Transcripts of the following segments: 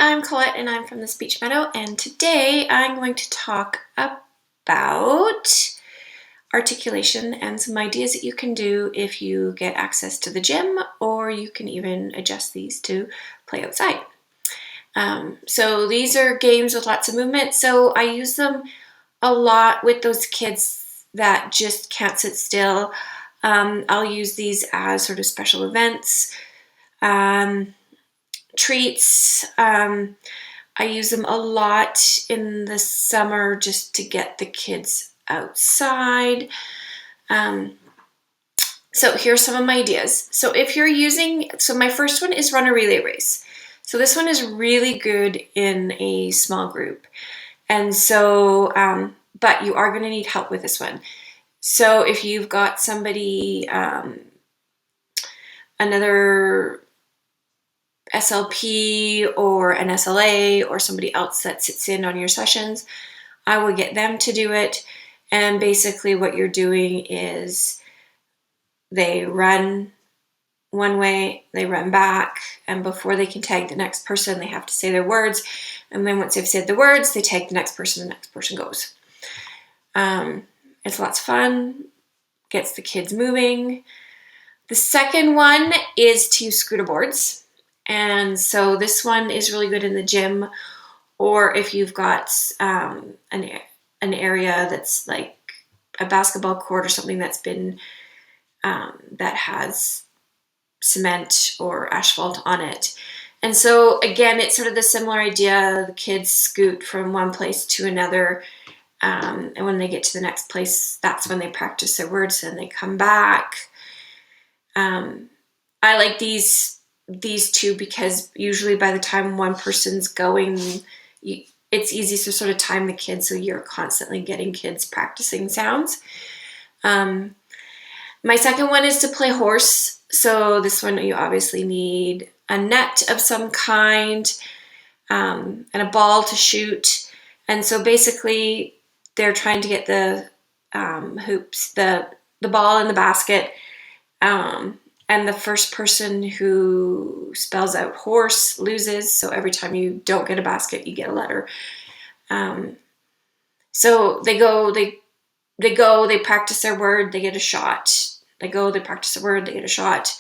I'm Colette and I'm from the Speech Meadow, and today I'm going to talk about articulation and some ideas that you can do if you get access to the gym, or you can even adjust these to play outside. So these are games with lots of movement, so I use them a lot with those kids that just can't sit still. I'll use these as sort of special events. Treats. I use them a lot in the summer just to get the kids outside. So here's some of my ideas. So if you're using, my first one is run a relay race. So this one is really good in a small group. And so, but you are going to need help with this one. So if you've got somebody, another SLP or an SLA or somebody else that sits in on your sessions, I will get them to do it. And basically what you're doing is they run one way, they run back, and before they can tag the next person, they have to say their words. And then once they've said the words, they tag the next person, the next person goes. It's lots of fun, gets the kids moving. The second one is to use scooter boards. And so this one is really good in the gym, or if you've got an area that's like a basketball court or something that's been, that has cement or asphalt on it. And so again, it's sort of the similar idea. The kids scoot from one place to another. And when they get to the next place, that's when they practice their words and they come back. I like these two because usually by the time one person's going, it's easy to sort of time the kids so you're constantly getting kids practicing sounds. My second one is to play horse. So this one you obviously need a net of some kind, and a ball to shoot. And so basically they're trying to get the hoops, the ball in the basket, and the first person who spells out horse loses. So every time you don't get a basket, you get a letter. So they practice their word, they get a shot. They practice a word, they get a shot,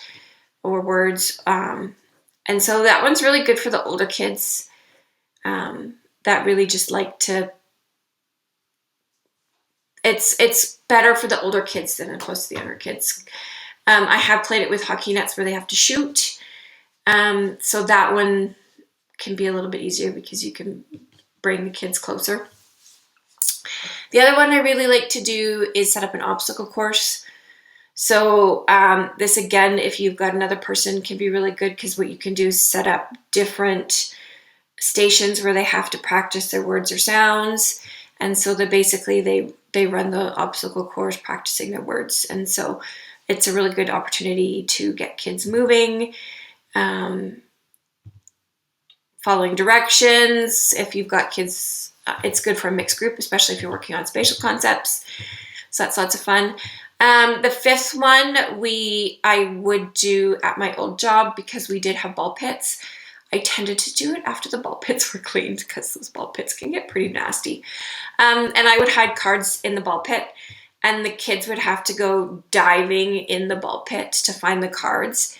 or words. And so that one's really good for the older kids that really just like to, it's better for the older kids than opposed to the younger kids. I have played it with hockey nets where they have to shoot. So that one can be a little bit easier because you can bring the kids closer. The other one I really like to do is set up an obstacle course. So this again, if you've got another person, can be really good because what you can do is set up different stations where they have to practice their words or sounds. And so they run the obstacle course practicing their words. And so it's a really good opportunity to get kids moving, following directions. If you've got kids, it's good for a mixed group, especially if you're working on spatial concepts. So that's lots of fun. The fifth one I would do at my old job because we did have ball pits. I tended to do it after the ball pits were cleaned because those ball pits can get pretty nasty. And I would hide cards in the ball pit, and the kids would have to go diving in the ball pit to find the cards,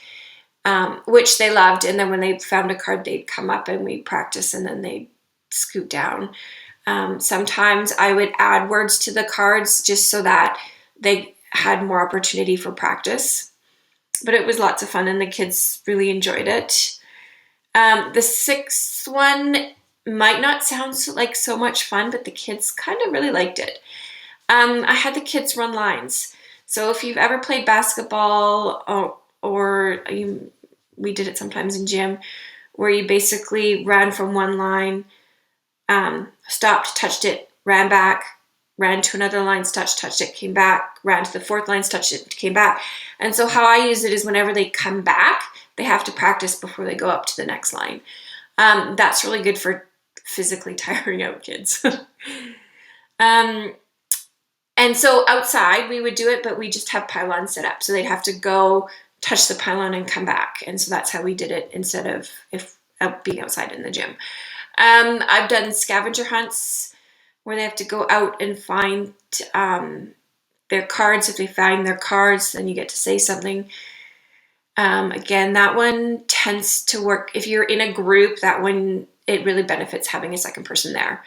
which they loved. And then when they found a card, they'd come up and we'd practice, and then they'd scoot down. Sometimes I would add words to the cards just so that they had more opportunity for practice. But it was lots of fun, and the kids really enjoyed it. The sixth one might not sound like so much fun, but the kids kind of really liked it. I had the kids run lines. So if you've ever played basketball we did it sometimes in gym, where you basically ran from one line, stopped, touched it, ran back, ran to another line, touched it, came back, ran to the fourth line, touched it, came back. And so how I use it is whenever they come back, they have to practice before they go up to the next line. That's really good for physically tiring out kids. And so outside we would do it, but we just have pylons set up. So they'd have to go touch the pylon and come back. And so that's how we did it instead of being outside in the gym. I've done scavenger hunts where they have to go out and find their cards. If they find their cards, then you get to say something. Again, that one tends to work. If you're in a group, that one, it really benefits having a second person there.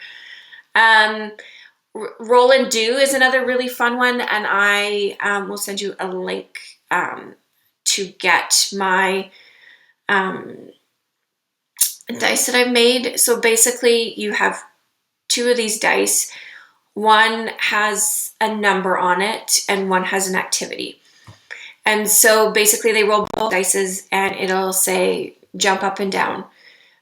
Roll and do is another really fun one, and I will send you a link to get my dice that I've made. So basically, you have 2 of these dice. One has a number on it, and one has an activity. And so basically, they roll both dices, and it'll say jump up and down.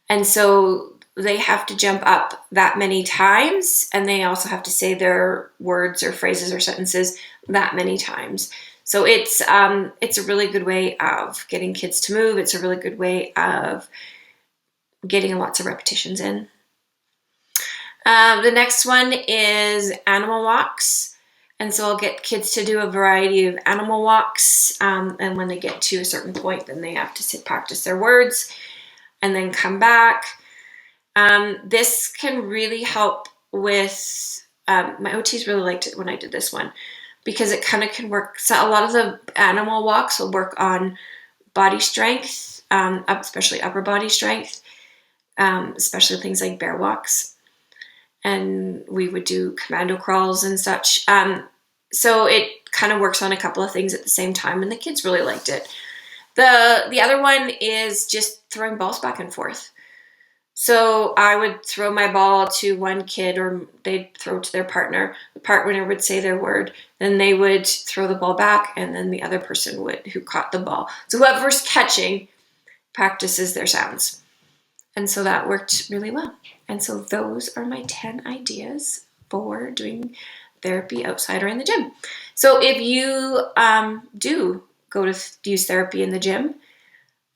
And so they have to jump up that many times, and they also have to say their words or phrases or sentences that many times. So it's a really good way of getting kids to move. It's a really good way of getting lots of repetitions in. The next one is animal walks. And so I'll get kids to do a variety of animal walks. And when they get to a certain point, then they have to practice their words and then come back. This can really help with, my OTs really liked it when I did this one because it kind of can work. So a lot of the animal walks will work on body strength, especially upper body strength, especially things like bear walks. And we would do commando crawls and such. So it kind of works on a couple of things at the same time, and the kids really liked it. The other one is just throwing balls back and forth. So I would throw my ball to one kid, or they'd throw to their partner. The partner would say their word, then they would throw the ball back, and then the other person who caught the ball. So whoever's catching practices their sounds. And so that worked really well. And so those are my 10 ideas for doing therapy outside or in the gym. So if you do go to use therapy in the gym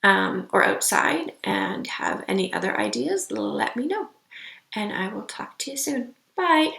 or outside and have any other ideas, let me know. And I will talk to you soon. Bye.